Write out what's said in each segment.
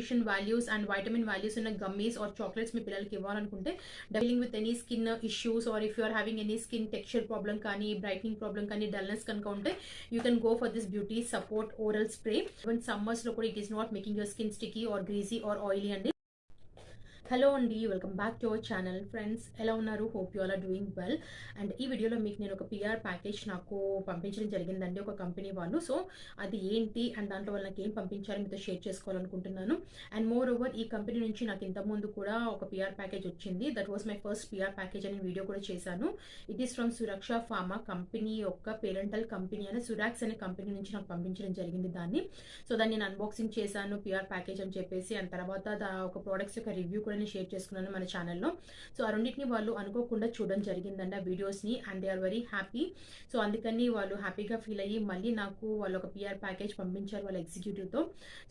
Nutrition values and vitamin values ఉన్న gummies or chocolates మీ పిల్లలకి ఇవ్వాలనుకుంటే, dealing with any skin issues or if you are having any skin texture problem కానీ, brightening problem కానీ, dullness కనుక ఉంటే you can go for this beauty support oral spray. Even summers లో కూడా it is not making your skin sticky or greasy or oily అండి. Hello అండి, welcome back to our channel. Friends, ఎలా ఉన్నారు? Hope you all are doing well. And ఈ వీడియోలో మీకు నేను ఒక పిఆర్ ప్యాకేజ్ నాకు పంపించడం జరిగిందండి ఒక కంపెనీ వాళ్ళు. సో అది ఏంటి అండ్ దాంట్లో వాళ్ళు నాకు ఏం పంపించారో మీతో షేర్ చేసుకోవాలనుకుంటున్నాను. అండ్ మోర్ ఓవర్ ఈ కంపెనీ నుంచి నాకు ఇంతకుముందు కూడా ఒక పిఆర్ ప్యాకేజ్ వచ్చింది. That was my first PR package అనే వీడియో కూడా చేశాను. It is from Suraksha pharma company యొక్క పేరెంటల్ కంపెనీ అనే సురాక్స్ అనే కంపెనీ నుంచి నాకు పంపించడం జరిగింది దాన్ని. సో దాన్ని నేను అన్బాక్సింగ్ చేశాను పిఆర్ ప్యాకేజ్ అని చెప్పేసి. అండ్ తర్వాత ఒక ప్రోడక్ట్స్ యొక్క రివ్యూ కూడా షేర్ చేసుకున్నాను మన ఛానల్లో. సో ఆ రెండింటిని వాళ్ళు అనుకోకుండా చూడడం జరిగిందండి ఆ వీడియోస్ని. And they are very happy. So అందుకని వాళ్ళు హ్యాపీగా ఫీల్ అయ్యి మళ్ళీ నాకు వాళ్ళు ఒక పిఆర్ ప్యాకేజ్ పంపించారు వాళ్ళ ఎగ్జిక్యూటివ్తో,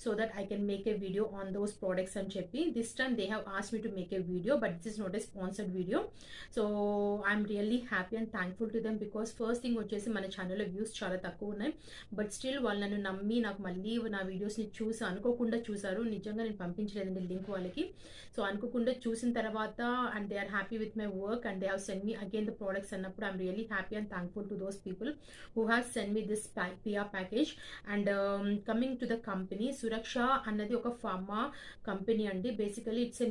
so that I can make a video on those products అని చెప్పి. This time they have asked me to make a video, but this is not a sponsored video. So I'm really happy and thankful to them. Because first thing వచ్చేసి మన ఛానల్లో views చాలా తక్కువ ఉన్నాయి, but still వాళ్ళు నన్ను నమ్మి నాకు మళ్ళీ నా వీడియోస్ని చూసి అనుకోకుండా చూసారు. నిజంగా నేను పంపించలేదండి లింక్ వాళ్ళకి. సో అనుకోకుండా చూసిన తర్వాత and they are happy with my work and they have send me again the products అన్నప్పుడు I'm really happy and thankful to those people who have send me this PR package. And coming to the company, Suraksha అన్నది ఒక pharma company అండి. Basically it's a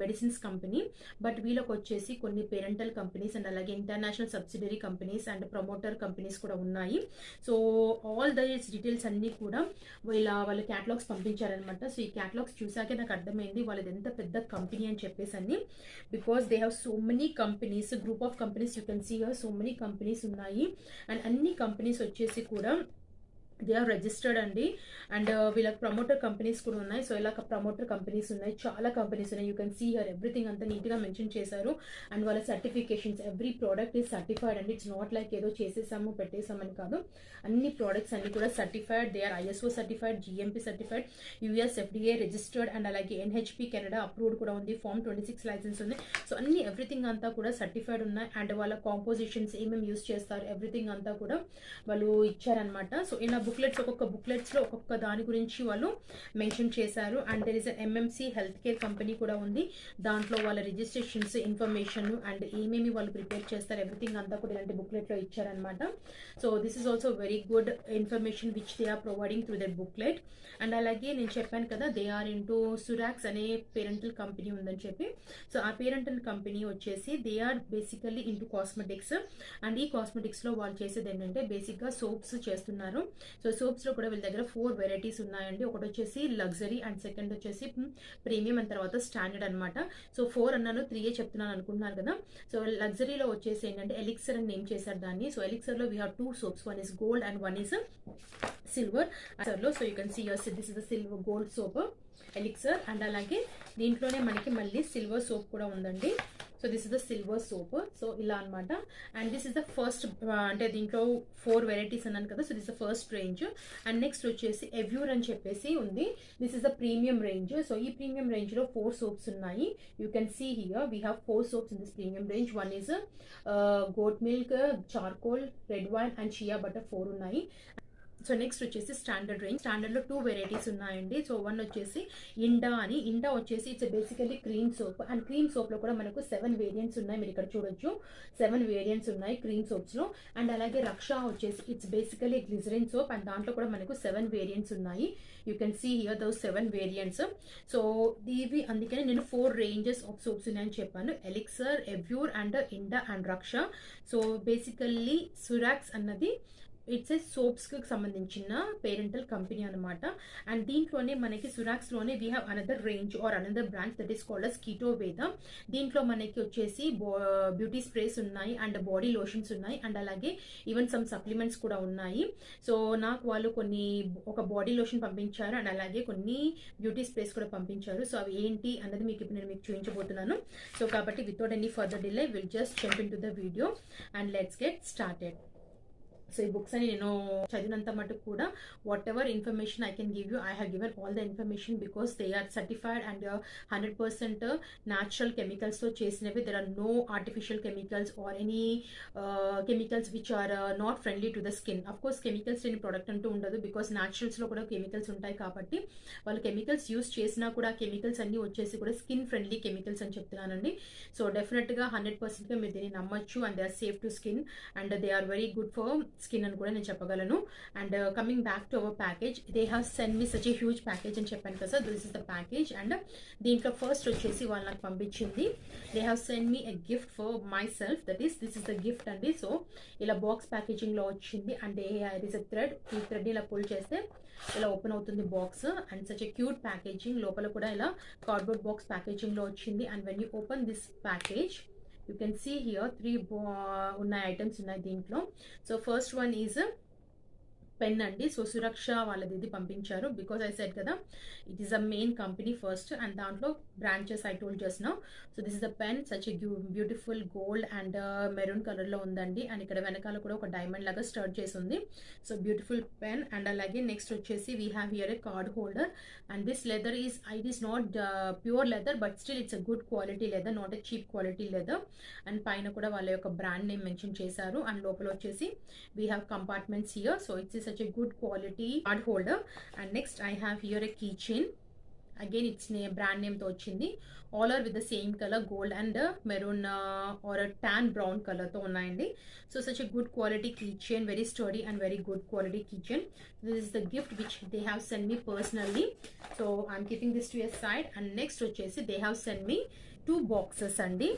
medicines company, but వీళ్ళకి వచ్చేసి కొన్ని parental companies and అలాగే international subsidiary companies and promoter companies కూడా ఉన్నాయి. So all the details అన్నీ కూడా వాళ్ళ క్యాటలాగ్స్ పంపించారనమాట. సో ఈ క్యాటలాగ్స్ చూసాకే నాకు అర్థమైంది వాళ్ళది ఎంత పెద్ద కంపెనీ అని చెప్పేసి అన్ని. Because they have so many companies, group of companies you can see so many companies ఉన్నాయి. అండ్ అన్ని కంపెనీస్ వచ్చేసి కూడా దే ఆర్ రిజిస్టర్డ్ అండి. అండ్ వీళ్ళకి ప్రమోటర్ కంపెనీస్ కూడా ఉన్నాయి. సో ఇలా ప్రమోటర్ కంపెనీస్ ఉన్నాయి, చాలా కంపెనీస్ ఉన్నాయి. You can see here everything అంతా నీట్గా మెన్షన్ చేశారు. అండ్ వాళ్ళ certifications, every product is certified అండి. ఇట్స్ నాట్ లైక్ ఏదో చేసేసాము పెట్టేసామని కాదు. అన్ని ప్రోడక్ట్స్ అన్ని కూడా certified. They are ISO certified, GMP certified, US FDA registered and అలాగే ఎన్హెచ్పి కెనడా అప్రూవ్డ్ కూడా ఉంది. ఫార్మ్ 26 లైసెన్స్ ఉంది. సో అన్ని ఎవ్రీథింగ్ అంతా కూడా సర్టిఫైడ్ ఉన్నాయి. అండ్ వాళ్ళ కాంపోజిషన్స్ ఏమేమి యూస్ చేస్తారు ఎవ్రీథింగ్ అంతా కూడా వాళ్ళు ఇచ్చారనమాట. సో ఇలా బుక్లెట్స్, ఒక్కొక్క బుక్లెట్స్లో ఒక్కొక్క దాని గురించి వాళ్ళు మెన్షన్ చేశారు. And there is MMC health care company కూడా ఉంది. దాంట్లో వాళ్ళ రిజిస్ట్రేషన్స్, ఇన్ఫర్మేషన్ అండ్ ఏమేమి వాళ్ళు ప్రిపేర్ చేస్తారు ఎవ్రీథింగ్ అంతా కూడా ఇలాంటి బుక్లెట్లో ఇచ్చారనమాట. So this is also very good information which they are providing through that booklet. And అలాగే నేను చెప్పాను కదా దే ఆర్ ఇంటూ సురాక్స్ అనే పేరెంటల్ కంపెనీ ఉందని చెప్పి. సో ఆ పేరెంటల్ కంపెనీ వచ్చేసి they are basically into cosmetics. And ఈ కాస్మెటిక్స్లో వాళ్ళు చేసేది ఏంటంటే బేసిక్గా సోప్స్ చేస్తున్నారు. సో సోప్స్లో కూడా వీళ్ళ దగ్గర 4 వెరైటీస్ ఉన్నాయండి. ఒకటి వచ్చేసి లగ్జరీ అండ్ సెకండ్ వచ్చేసి ప్రీమియం అండ్ తర్వాత స్టాండర్డ్ అనమాట. సో 4 అన్నాను, 3 చెప్తున్నాను అనుకుంటున్నారు కదా. సో లగ్జరీలో వచ్చేసి ఏంటంటే ఎలిక్సర్ అని నేమ్ చేశారు దాన్ని. సో ఎలిక్సర్లో we have 2 soaps, one is gold and one is silver. So you can see this is the silver gold soap elixir. And అలాగే దీంట్లోనే మనకి మళ్ళీ సిల్వర్ సోప్ కూడా ఉందండి. So this is the silver soap. So ఇలా అనమాట. And this is the first, అంటే దీంట్లో 4 వెరైటీస్ అన్నాను కదా. So this the first range. And next వచ్చేసి ఎవ్యూర్ అని చెప్పేసి ఉంది. This is the premium range. So ఈ ప్రీమియం రేంజ్లో 4 సోప్స్ ఉన్నాయి. You can see here we have 4 soaps in this premium range. One is goat milk, charcoal, red wine and chia butter 4 ఉన్నాయి. So next వచ్చేసి standard range. స్టాండర్డ్లో 2 varieties ఉన్నాయండి. So one వచ్చేసి ఇండా అని. ఇండా వచ్చేసి it's basically cream soap. And cream సోప్లో కూడా మనకు 7 వేరియంట్స్ ఉన్నాయి. మీరు ఇక్కడ చూడొచ్చు 7 వేరియంట్స్ ఉన్నాయి క్రీమ్ సోప్స్లో. అండ్ అలాగే రక్ష వచ్చేసి it's basically glycerin soap and దాంట్లో కూడా మనకు 7 వేరియంట్స్ ఉన్నాయి. You can see here those 7 variants. So ఇవి అందుకని నేను 4 రేంజెస్ ఆఫ్ సోప్స్ ఉన్నాయని చెప్పాను. ఎలిక్సర్, ఎవ్యూర్ అండ్ ఇండా అండ్ రక్ష. సో బేసికల్లీ సురాక్స్ అన్నది ఇట్స్ ఏ సోప్స్కి సంబంధించిన పేరెంటల్ కంపెనీ అనమాట. అండ్ దీంట్లోనే మనకి సురాక్స్లోనే we have another range or another branch that is called as కీటో వేద. దీంట్లో మనకి వచ్చేసి బ్యూటీ స్ప్రేస్ ఉన్నాయి అండ్ బాడీ లోషన్స్ ఉన్నాయి అండ్ అలాగే ఈవెన్ సమ్ సప్లిమెంట్స్ కూడా ఉన్నాయి. సో నాకు వాళ్ళు ఒక బాడీ లోషన్ పంపించారు అండ్ అలాగే కొన్ని బ్యూటీ స్ప్రేస్ కూడా పంపించారు. సో అవి ఏంటి అన్నది ఇప్పుడు నేను మీకు చూపించబోతున్నాను. సో కాబట్టి without any further delay will just jump in to the video and let's get started. So ఈ బుక్స్ అని నేను చదివినంత మటుకు కూడా whatever information I can give you, I have given all the information because they are certified and 100% natural కెమికల్స్తో చేసినవి. There are no artificial chemicals or any chemicals which are not friendly to the skin. Of course chemicals లేని product అంటూ ఉండదు because న్యాచురల్స్లో కూడా chemicals ఉంటాయి కాబట్టి వాళ్ళు chemicals use చేసినా కూడా కెమికల్స్ అన్నీ వచ్చేసి కూడా స్కిన్ ఫ్రెండ్లీ కెమికల్స్ అని చెప్తున్నానండి. సో డెఫినెట్గా 100%గా మీరు దీన్ని నమ్మచ్చు and they are safe to skin and they are very good for skin అని కూడా నేను చెప్పగలను. And coming back to our package, they have send me such a huge package అని చెప్పాను కదా sir. This is the package and దీంట్లో first వచ్చేసి వాళ్ళు నాకు పంపించింది, they have send me a gift for myself, that is this is the gift అండి. So ఇలా బాక్స్ ప్యాకేజింగ్లో వచ్చింది and it is a thread. ఈ థ్రెడ్ ఇలా పుల్ చేస్తే ఇలా ఓపెన్ అవుతుంది box and such a cute packaging. లోపల కూడా ఇలా కార్డ్బోర్డ్ బాక్స్ ప్యాకేజింగ్లో వచ్చింది and when you open this package you can see here 3 ఉన్నాయి ఐటమ్స్ ఉన్నాయి దీంట్లో. So first one is pen అండి. సో సురక్ష వాళ్ళది ఇది పంపించారు బికాస్ ఐ సెడ్ కదా it is a main company first and దాంట్లో branches I told just now. So this is the pen, such a beautiful gold and maroon కలర్లో ఉందండి and ఇక్కడ వెనకాల కూడా ఒక డైమండ్ లాగా స్టర్ట్ చేసి ఉంది. సో బ్యూటిఫుల్ పెన్ అండ్ అలాగే నెక్స్ట్ వచ్చేసి we have here a card holder and this leather is it is not pure leather but still it's a good quality leather, not a cheap quality leather. And పైన కూడా వాళ్ళ యొక్క brand name mention చేశారు and లోపల వచ్చేసి we have compartments here. So it's such a good quality card holder and next I have here a keychain. Again it's brand name తో వచ్చింది. all are with the same color, gold and maroon or a tan brown color తో ఉన్నాయండి. So such a good quality keychain, very sturdy and very good quality keychain. This is the gift which they have sent me personally, so I'm keeping this to a side. And next వచ్చేసి they have sent me 2 boxes అండి,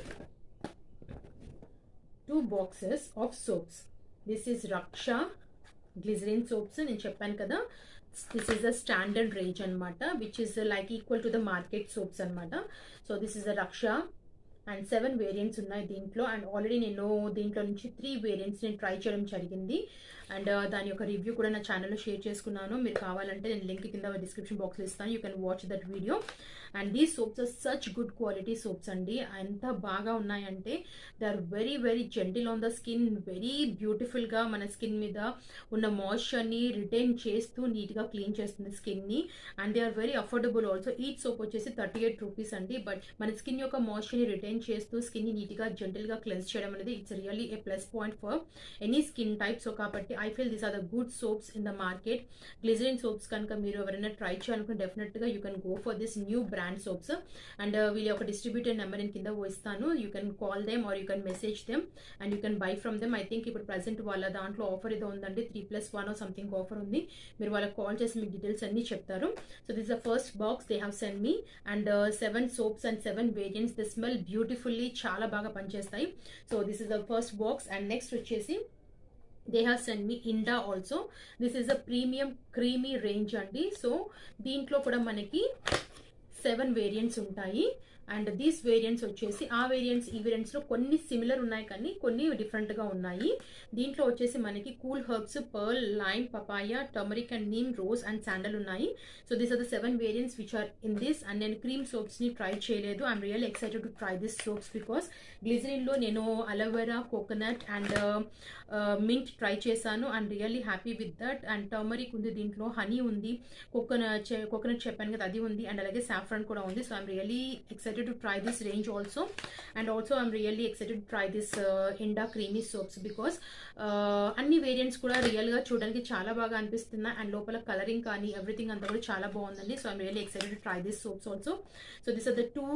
2 boxes of soaps. This is Raksha glycerin soaps. నేను చెప్పాను కదా this is the standard range అనమాట which is like equal to the market soaps అనమాట. So this is the Raksha and 7 variants ఉన్నాయి దీంట్లో and already నేను దీంట్లో నుంచి 3 వేరియంట్స్ నేను ట్రై చేయడం జరిగింది అండ్ దాని యొక్క రివ్యూ కూడా నా ఛానల్లో షేర్ చేసుకున్నాను. మీరు కావాలంటే నేను లింక్ కింద డిస్క్రిప్షన్ బాక్స్లో ఇస్తాను, you can watch that video. And these soaps are such good quality soaps అండి. ఎంత బాగా ఉన్నాయంటే they are very very gentle on the skin, very బ్యూటిఫుల్గా మన స్కిన్ మీద ఉన్న మాయిశ్చర్ని రిటైన్ చేస్తూ నీట్గా క్లీన్ చేస్తుంది స్కిన్ని and they are very affordable also. Each soap వచ్చేసి 38 రూపీస్ అండి. బట్ మన స్కిన్ యొక్క మాయిశ్చర్ని రిటైన్ చేస్తూ స్కిన్ని నీట్గా జెంటిల్గా క్లెన్స్ చేయడం అనేది it's really a plus point for any skin type. So కాబట్టి I feel these are the good soaps in the market. Glycerin soaps కనుక మీరు ఎవరైనా ట్రై చేయాలనుకుంటే డెఫినెట్గా you can go for this new brand soaps and వీళ్ళ ఒక distributor number నేను కింద ఇస్తాను, you can call them or you can message them and you can buy from them. I think ఇప్పుడు ప్రజెంట్ వాళ్ళ దాంట్లో ఆఫర్ ఏదో ఉందండి, 3+1 సంథింగ్ ఆఫర్ ఉంది. మీరు వాళ్ళకి కాల్ చేసి మీకు డీటెయిల్స్ అన్ని చెప్తారు. So this the first box they have send me and 7 soaps and 7 variants. The smell beautifully, చాలా బాగా పనిచేస్తాయి. So this is the first box and next వచ్చేసి they have sent me Inda also. This is a premium creamy range andi. So దీంట్లో కూడా మనకి 7 variants ఉంటాయి and these variants వచ్చేసి ఆ వేరియంట్స్ ఈ వేరియంట్స్లో కొన్ని సిమిలర్ ఉన్నాయి కానీ కొన్ని డిఫరెంట్గా ఉన్నాయి. దీంట్లో వచ్చేసి మనకి cool herbs, pearl, lime, papaya, turmeric and neem, rose and sandal ఉన్నాయి. So these are the 7 variants which are in this. And నేను క్రీమ్ సోప్స్ని ట్రై చేయలేదు. I'm really excited to try this soaps because గ్లిజరిన్లో నేను aloe vera, coconut and mint try చేశాను and really happy with that. And turmeric ఉంది, దీంట్లో honey ఉంది, coconut చెప్పాను కదా అది ఉంది అండ్ అలాగే సాఫ్రాన్ కూడా ఉంది. So I'm really excited to try this range also and also I'm really excited to try this Inda creamy soaps because అన్ని వేరియంట్స్ కూడా రియల్ గా చూడడానికి చాలా బాగా అనిపిస్తున్నాయి అండ్ లోపల కలరింగ్ కానీ ఎవ్రీథింగ్ అంతా కూడా చాలా బాగుందండి. So I'm really excited to try this soaps also. So this are the 2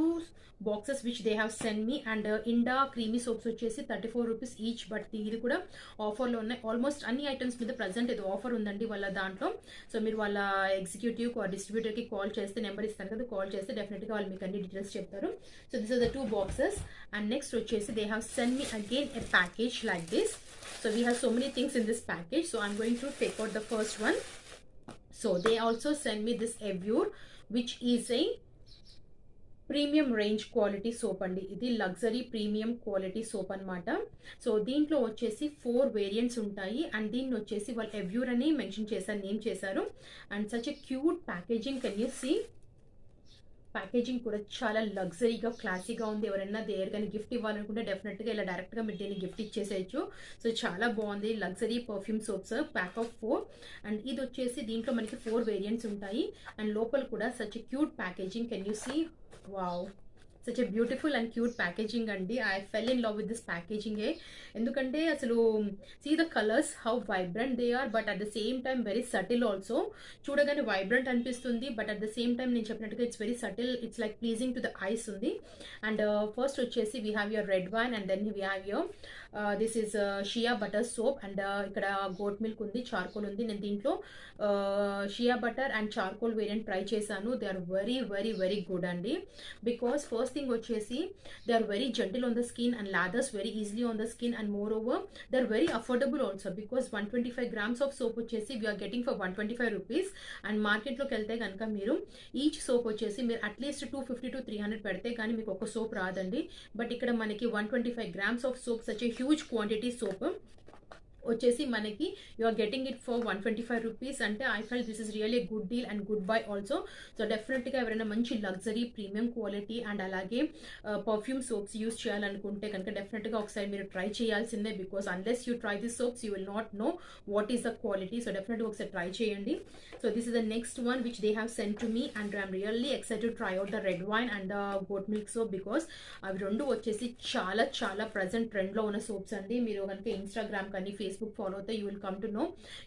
boxes which they have send me and ఇండా క్రీమీ సోప్స్ వచ్చేసి 34 రూపీస్ ఈచ్. బట్ ఇది కూడా ఆఫర్లో ఉన్నాయి. ఆల్మోస్ట్ అన్ని ఐటమ్స్ మీద ప్రజెంట్ ఏదో ఆఫర్ ఉందండి వాళ్ళ దాంట్లో. సో మీరు వాళ్ళ ఎగ్జిక్యూటివ్ డిస్ట్రిబ్యూటర్కి కాల్ చేస్తే, నెంబర్ ఇస్తాను కదా, కాల్ చేస్తే డెఫినెట్గా వాళ్ళు మీకు అన్ని డీటెయిల్స్ చెప్తారు. So this are the 2 boxes and next వచ్చేసి they have send me again a package like this. So we have so many things in this package. So I'm going to take out the first one. So they also send me this Evure, which is a premium range quality soap అండి. ఇది luxury premium quality soap అనమాట. So దీంట్లో వచ్చేసి 4 variants ఉంటాయి and దీన్ని వచ్చేసి వాళ్ళు ఎవ్యూర్ అని మెన్షన్ చేశారు, నేమ్ చేశారు and such a cute packaging. Can you see packaging కూడా చాలా లగ్జరీగా క్లాసీగా ఉంది. ఎవరైనా దేనికైనా గిఫ్ట్ ఇవ్వాలనుకుంటే డెఫినెట్గా ఇలా డైరెక్ట్గా మీరు దీన్ని గిఫ్ట్ ఇచ్చేసేయచ్చు. సో చాలా బాగుంది. Luxury perfume soaps pack of 4 and ఇది వచ్చేసి దీంట్లో మనకి 4 వేరియంట్స్ ఉంటాయి అండ్ లోపల కూడా such cute packaging. Can you see? Wow, such a beautiful and cute packaging andi. I fell in love with this packaging endukante asalu see the colors how vibrant they are, but at the same time very subtle also. Chudagane vibrant anpistundi, but at the same time nenu cheppinattuga it's very subtle, it's like pleasing to the eyes undi. And first vachesi we have your red wine and then we have your this is shea butter soap and ikkada goat milk undi, charcoal undi. Nenu deentlo shea butter and charcoal variant try chesanu. They are very very very good andi, because first thing vachesi they are very gentle on the skin and lathers very easily on the skin, and moreover they are very affordable also, because 125 grams of soap vachesi we are getting for 125 rupees, and market lo kelte ganaka meeru each soap vachesi meer at least 250 to 300 pedte gaani meeku oka soap raadandi. But ikkada manaki 125 grams of soap, such a huge quantity soap వచ్చేసి మనకి you are getting it for 125 rupees. అంటే I feel this is really good deal and good buy also. So definitely ఎవరైనా మంచి luxury premium quality and అలాగే perfume soaps use చేయాలనుకుంటే కనుక definitely ఒకసారి మీరు ట్రై చేయాల్సిందే, because unless you try this soaps you will not know what is the quality. So definitely ఒకసారి try చేయండి. So this is the next one which they have send to me and I'm really excited to try out the red wine and the goat milk soap, because అవి రెండు వచ్చేసి చాలా చాలా present ట్రెండ్లో ఉన్న soaps అండి. మీరు కనుక ఇన్స్టాగ్రామ్ కానీ ఫేస్బుక్ ఫాలో అవుతే you will come to know.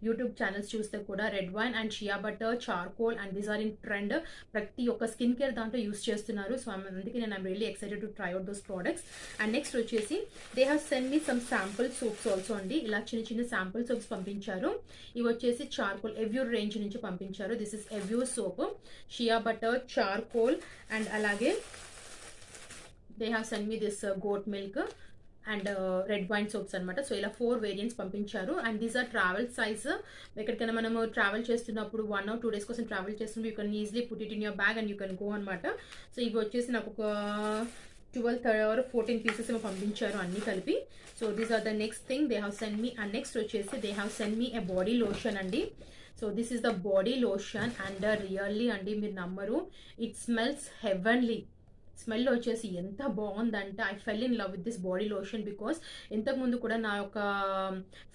YouTube channels చూస్తే కూడా red wine and shea butter, charcoal and these are in trend. ప్రతి ఒక్క స్కిన్ కేర్ దాంట్లో యూస్ చేస్తున్నారు. సో అందుకే నేను I'm really excited to try out those products. And next వచ్చేసి they have send me some sample soaps also అండి. ఇలా చిన్న చిన్న శాంపుల్ సోప్స్ పంపించారు. ఇవి వచ్చేసి చార్కోల్ ఎవ్యూర్ రేంజ్ నుంచి పంపించారు. దిస్ ఇస్ ఎవ్యూర్ soap, shea butter, charcoal and అలాగే they have send me this goat milk and red wine soaps అనమాట. సో ఇలా 4 వేరియంట్స్ పంపించారు. And these are travel size. ఎక్కడికైనా మనము ట్రావెల్ చేస్తున్నప్పుడు 1 or 2 days కోసం ట్రావెల్ చేస్తున్నప్పుడు you can easily put it in your bag and you can go అనమాట. So ఇవి వచ్చేసి నాకు ఒక 12 or 14 పీసెస్ ఏమో పంపించారు అన్ని కలిపి. So these are the next thing they have send me. And next వచ్చేసి they have send me a body lotion అండి. So this is the body lotion and really అండి మీరు నమ్మరు, ఇట్ స్మెల్స్ హెవెన్లీ. స్మెల్ వచ్చేసి ఎంత బాగుందంటే I full in love with this body lotion, because ఇంతకుముందు కూడా నా యొక్క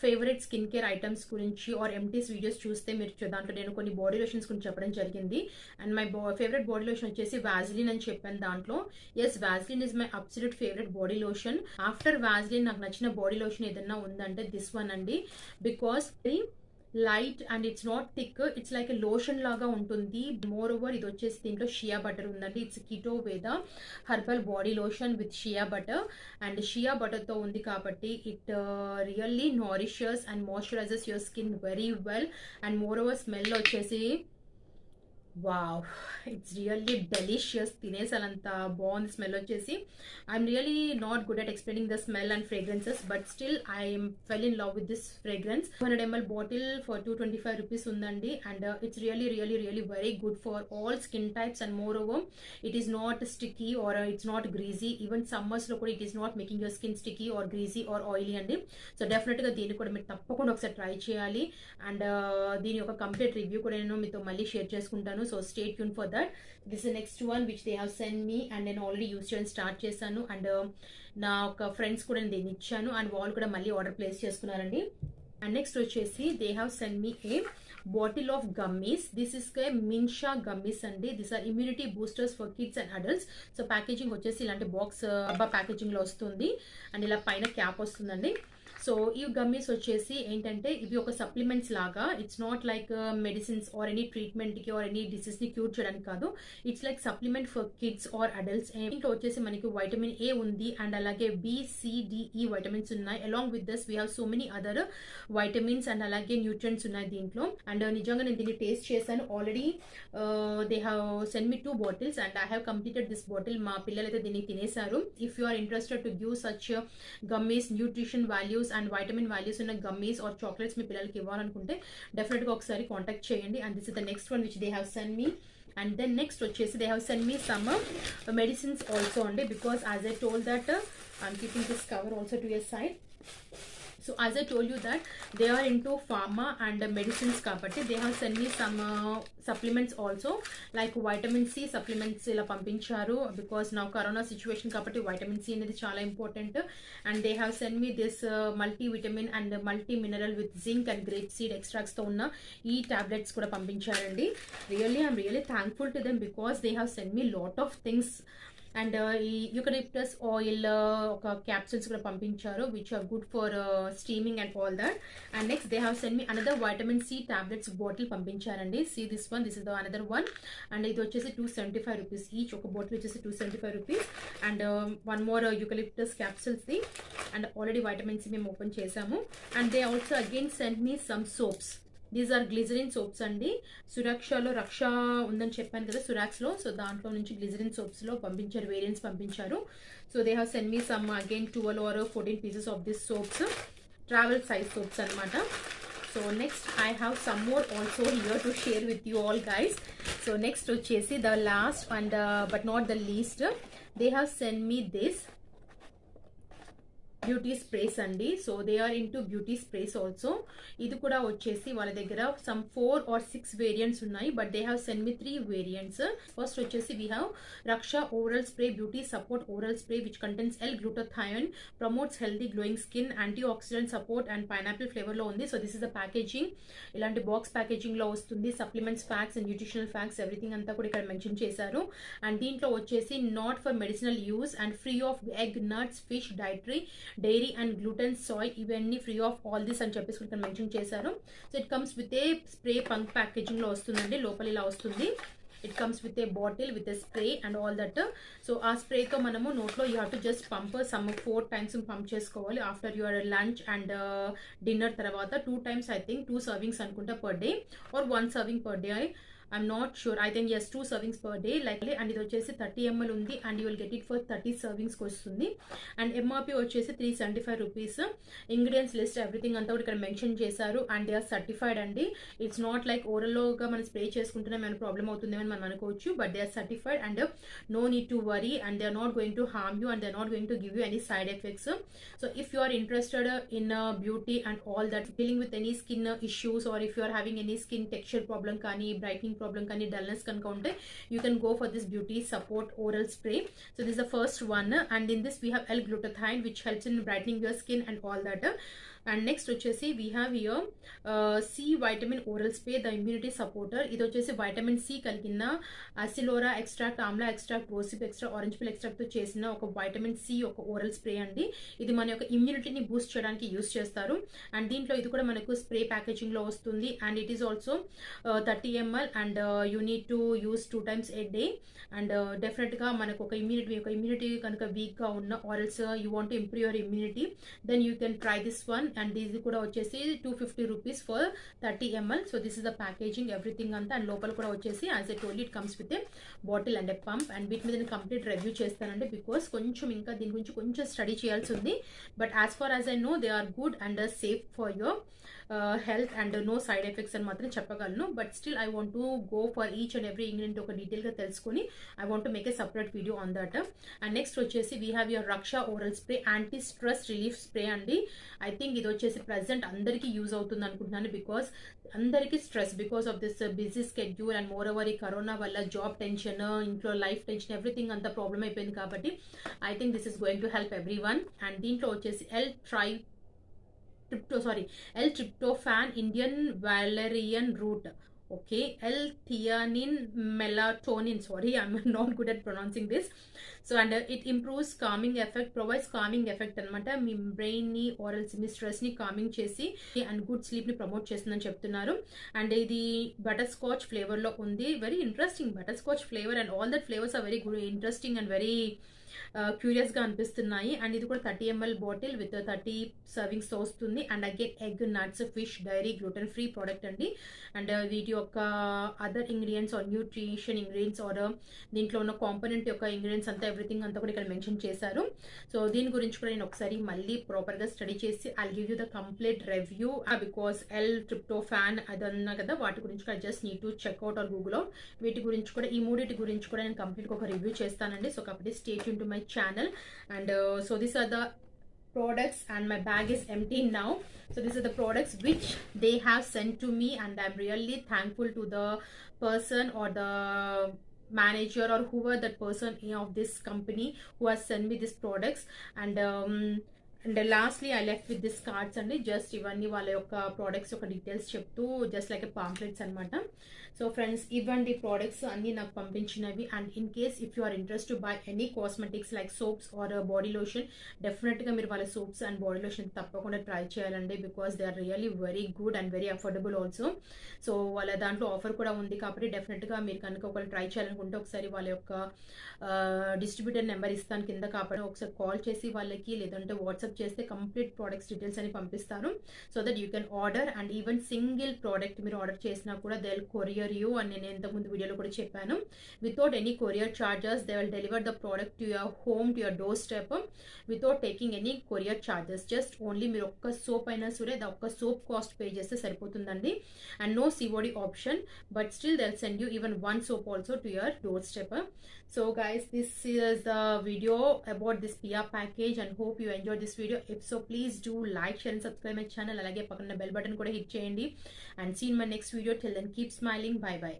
ఫేవరెట్ స్కిన్ కేర్ ఐటమ్స్ గురించి ఆర్ ఎంటీస్ వీడియోస్ చూస్తే మీరు దాంట్లో నేను కొన్ని బాడీ లోషన్స్ గురించి చెప్పడం జరిగింది. And my favourite body lotion వచ్చేసి వాజ్లిన్ అని చెప్పాను దాంట్లో. Yes, Vaseline is my absolute favourite body lotion. After Vaseline నాకు నచ్చిన బాడీ లోషన్ ఏదన్నా ఉందంటే దిస్ వన్ అండి, because light and it's not thick, it's like a lotion లాగా ఉంటుంది. మోర్ ఓవర్ ఇది వచ్చేసి దీంట్లో షియా బటర్ ఉందండి. ఇట్స్ కిటో వేద herbal body lotion with shea butter, and shea బటర్తో ఉంది కాబట్టి it really నారిషస్ and moisturises your skin very well. And moreover smell వచ్చేసి వావ్, ఇట్స్ రియల్లీ డెలిషియస్. తినేసాలంత బాగుంది స్మెల్ వచ్చేసి. I'm really not good at explaining the smell and fragrances, but still I'm fell in love with this fragrance. 200 ml bottle for 225 rupees ఉందండి. And it's really really really very good for all skin types. And moreover it is not sticky or it's not greasy. Even సమ్మర్స్లో కూడా it is not making your skin sticky or greasy or oily అండి. So డెఫినెట్గా దీన్ని కూడా మీరు తప్పకుండా ఒకసారి try చేయాలి. అండ్ దీని యొక్క కంప్లీట్ రివ్యూ కూడా నేను మీతో మళ్ళీ షేర్ చేసుకుంటాను. So stay tuned for that. This is the next one which they have sent me and then already use చేయడం స్టార్ట్ చేశాను. అండ్ నా ఒక ఫ్రెండ్స్ కూడా నేను దీన్ని ఇచ్చాను అండ్ వాళ్ళు కూడా మళ్ళీ ఆర్డర్ ప్లేస్ చేసుకున్నారండి. అండ్ నెక్స్ట్ వచ్చేసి they have send me a bottle of gummies. This is a మిన్షా గమ్మీస్ అండి. This are immunity boosters for kids and adults. So packaging వచ్చేసి ఇలాంటి బాక్స్ డబ్బా ప్యాకేజింగ్ లో వస్తుంది అండ్ ఇలా పైన క్యాప్ వస్తుందండి. సో ఈ గమ్మీస్ వచ్చేసి ఏంటంటే ఇవి ఒక సప్లిమెంట్స్ లాగా, it's not like medicines or any ట్రీట్మెంట్కి ఆర్ ఎనీ డిసీజ్ని క్యూర్ చేయడానికి కాదు. It's like supplement for kids or adults. ఇంట్లో వచ్చేసి మనకి వైటమిన్ ఏ ఉంది అండ్ అలాగే BCDE వైటమిన్స్ ఉన్నాయి. Along with this we have so many other vitamins and అలాగే న్యూట్రియంట్స్ ఉన్నాయి దీంట్లో. అండ్ నిజంగా నేను దీన్ని టేస్ట్ చేశాను already. They have send me 2 bottles and I have completed this bottle. మా పిల్లలు అయితే దీన్ని తినేశారు. If you are interested to give such gummies, nutrition values and vitamin values ఉన్న గమ్మీస్ ఆర్ చాక్లెట్స్ మీ పిల్లలకి ఇవ్వాలనుకుంటే డెఫినెట్గా ఒకసారి కాంటాక్ట్ చేయండి. And this is the next one which they have send me. And then next వచ్చేసి they have send me some medicines also అండి, because as I told that I'm keeping this cover also to your side. So as I told you that they are into pharma and medicines kabatti they have sent me some supplements also, like vitamin C supplements ila pampincharu, because now corona situation kabatti vitamin C anedi chaala important, and they have sent me this multivitamin and multi mineral with zinc and grape seed extracts tho unna ee tablets kuda pampincharandi. Really I'm really thankful to them because they have sent me lot of things. And eucalyptus oil capsules kuda pampincharu which are good for steaming and all that. And next they have sent me another vitamin C tablets bottle pampincharandi. See this one, this is the another one, and it vachesi 275 rupees each, oka bottle vachesi 275 rupees. And one more eucalyptus capsules thing, and already vitamin C mem open chesamu. And they also again sent me some soaps. These are glycerin soaps అండి. సురక్షలో రక్ష ఉందని చెప్పాను కదా సురాక్స్లో, so దాంట్లో నుంచి glycerin సోప్స్లో పంపించారు, variants పంపించారు. So they have send me some again 12 or 14 pieces of this soaps, travel size soaps అనమాట. So next I have some more also here to share with you all guys. So next వచ్చేసి the last and but not the least, they have send me this beauty sprays అండి. So they are into beauty sprays also. ఇది కూడా వచ్చేసి వాళ్ళ దగ్గర some 4 or 6 variants ఉన్నాయి, but they have send me 3 variants. First వచ్చేసి we have Raksha oral spray beauty support oral spray which contains L-glutathione, promotes healthy glowing skin, anti oxidant support and pineapple flavour లో ఉంది. So this is the packaging, ఇలాంటి box packaging లో వస్తుంది. Supplements facts and nutritional facts everything అంతా కూడా ఇక్కడ mention చేశారు. And దీంట్లో వచ్చేసి not for medicinal use and free of egg, nuts, fish, dairy and gluten, soy, ఇవన్నీ ఫ్రీ ఆఫ్ ఆల్ దిస్ అని చెప్పేసి ఇక్కడ మెన్షన్ చేశారు. So it comes with a spray pump packaging లో వస్తుందండి, లోపల ఇలా వస్తుంది. It comes with a bottle with a spray and all that. So ఆ స్ప్రేతో మనము నోట్లో you have to just pump some 4 times pump చేసుకోవాలి after your lunch and dinner తర్వాత 2 times ఐ థింక్ 2 servings అనుకుంటా per day or 1 serving per day. I'm not sure. I think yes, 2 servings per day likely. And ఇది వచ్చేసి 30 ml ఉంది and you will get it for 30 servings వస్తుంది. And MRP వచ్చేసి 375 rupees. Ingredients list everything అంతా కూడా ఇక్కడ mention చేశారు and they are certified అండి. ఇట్స్ నాట్ లైక్ ఓరల్లోగా మనం స్ప్రే చేసుకుంటేనే మన ప్రాబ్లం అవుతుందేమని మనం అనుకోవచ్చు, but they are certified and no need to worry and they are not going to harm you and they are not going to give you any side effects. So if you are interested in beauty and all that, dealing with any skin issues or if you are having any skin texture problem కానీ brightening problem కానీ dullness కనుక ఉంటే you can go for this beauty support oral spray. So this is the first one and in this we have L-glutathione which helps in brightening your skin and all that. And next వచ్చేసి we have here C vitamin oral spray the immunity supporter. ఇది వచ్చేసి vitamin C కలిగిన acerola extract, amla extract, rosehip extract, orange peel extract తో చేసిన ఒక vitamin C ఒక oral spray అండి. ఇది మన యొక్క ఇమ్యూనిటీని బూస్ట్ చేయడానికి యూస్ చేస్తారు. అండ్ దీంట్లో ఇది కూడా మనకు స్ప్రే ప్యాకేజింగ్ లో వస్తుంది and it is also 30 ml and you need to use 2 times a day. And definitely మనకు ఒక ఇమ్యూనిటీ కనుక వీక్గా ఉన్న or else you want to improve your immunity then you can try this one. And ఇది కూడా వచ్చేసి 250 rupees for 30 ml. So this is the packaging everything అంతా. And లోపల కూడా వచ్చేసి as a told it comes with a bottle and a pump. And వీటి మీద నేను కంప్లీట్ రివ్యూ చేస్తానండి బికాస్ కొంచెం ఇంకా దీని గురించి కొంచెం స్టడీ చేయాల్సి ఉంది. But as far as I know they are good and safe for your health and no side effects అని మాత్రం చెప్పగలను. But still I want to go for each and every ingredient ఒక డీటెయిల్గా తెలుసుకొని I want to make a separate video on that. And next వచ్చేసి we have your Raksha oral spray anti stress relief spray అండి. I think ఇది వచ్చేసి present అందరికీ use అవుతుంది అనుకుంటున్నాను బికాస్ అందరికీ stress because of this busy schedule and more over ఈ corona వల్ల జాబ్ టెన్షన్, ఇంట్లో లైఫ్ టెన్షన్, ఎవ్రీథింగ్ అంతా ప్రాబ్లం అయిపోయింది కాబట్టి I think this is going to help every one. And దీంట్లో వచ్చేసి L-tryptophan Indian valerian root, okay, L-theanine melatonin, sorry I'm not good at pronouncing this. So and it improves calming effect, provides calming effect అనమాట. మీ brain ని or else మీ stress ని calming చేసి and good sleep ని promote చేస్తుందని చెప్తున్నారు. And ఇది బటర్ స్కాచ్ ఫ్లేవర్ లో ఉంది. Very interesting butterscotch flavour and all that flavours are very good interesting and very క్యూరియస్గా అనిపిస్తున్నాయి. అండ్ ఇది కూడా 30 ml బాటిల్ విత్ 30 servings తో వస్తుంది. And again egg, nuts, fish, dairy, gluten free product అండి. And వీటి యొక్క other ingredients or nutrition ingredients or దీంట్లో ఉన్న కాంపోనెంట్ యొక్క ఇంగ్రీడియంట్స్ అంతా ఎవ్రీథింగ్ అంతా కూడా ఇక్కడ మెన్షన్ చేశారు. సో దీని గురించి కూడా నేను ఒకసారి మళ్ళీ ప్రాపర్గా స్టడీ చేసి I give you the complete review because L-tryptophan అదన్నా కదా వాటి గురించి కూడా just need to check out or Google out. వీటి గురించి కూడా ఈ మూడింటి గురించి కూడా నేను కంప్లీట్గా ఒక రివ్యూ చేస్తానండి. సో కాబట్టి stay tune to my channel. And so these are the products and my bag is empty now. So these are the products which they have sent to me, and I'm really thankful to the person or the manager or whoever that person of this company who has sent me these products. And lastly I left with this cards అండి. Just ఇవన్నీ వాళ్ళ యొక్క products యొక్క details చెప్తూ just like pamphlets అనమాట. So friends, ఇవ్వండి products అన్నీ నాకు పంపించినవి. And in case if you are interest to buy any cosmetics like soaps or body lotion, definitely మీరు వాళ్ళ సోప్స్ అండ్ బాడీ లోషన్ తప్పకుండా ట్రై చేయాలండి. Because they are really very good and very affordable also. So వాళ్ళ దాంట్లో offer కూడా ఉంది కాబట్టి డెఫినెట్గా మీరు కనుక ఒకళ్ళు ట్రై చేయాలనుకుంటే ఒకసారి వాళ్ళ యొక్క డిస్ట్రిబ్యూటర్ నెంబర్ ఇస్తాను కింద, కాబట్టి ఒకసారి కాల్ చేసి వాళ్ళకి లేదంటే వాట్సాప్ చేస్తే కంప్లీట్ ప్రోడక్ట్స్ డీటెయిల్స్ అని పంపిస్తారు. So that you can order. And even single product మీరు ఆర్డర్ చేసినా కూడా దే విల్ కొరియర్ యూ, అని నేను ఇంతకుముందు వీడియోలో కూడా చెప్పాను. Without any courier charges they will deliver the product to your home, to your door step, without taking any courier charges. Just only మీరు ఒక్క సోప్ అయినా సరే ఒక్క సోప్ కాస్ట్ పే చేస్తే సరిపోతుందండి. And no COD option, but still they will send you even one soap also to your doorstep. So guys, this is the video about this Pia package and hope you enjoyed this video. If so, please do like, share and subscribe my channel. Alage pakkana bell button kuda hit cheyandi, and see you in my next video. Till then, keep smiling. Bye bye.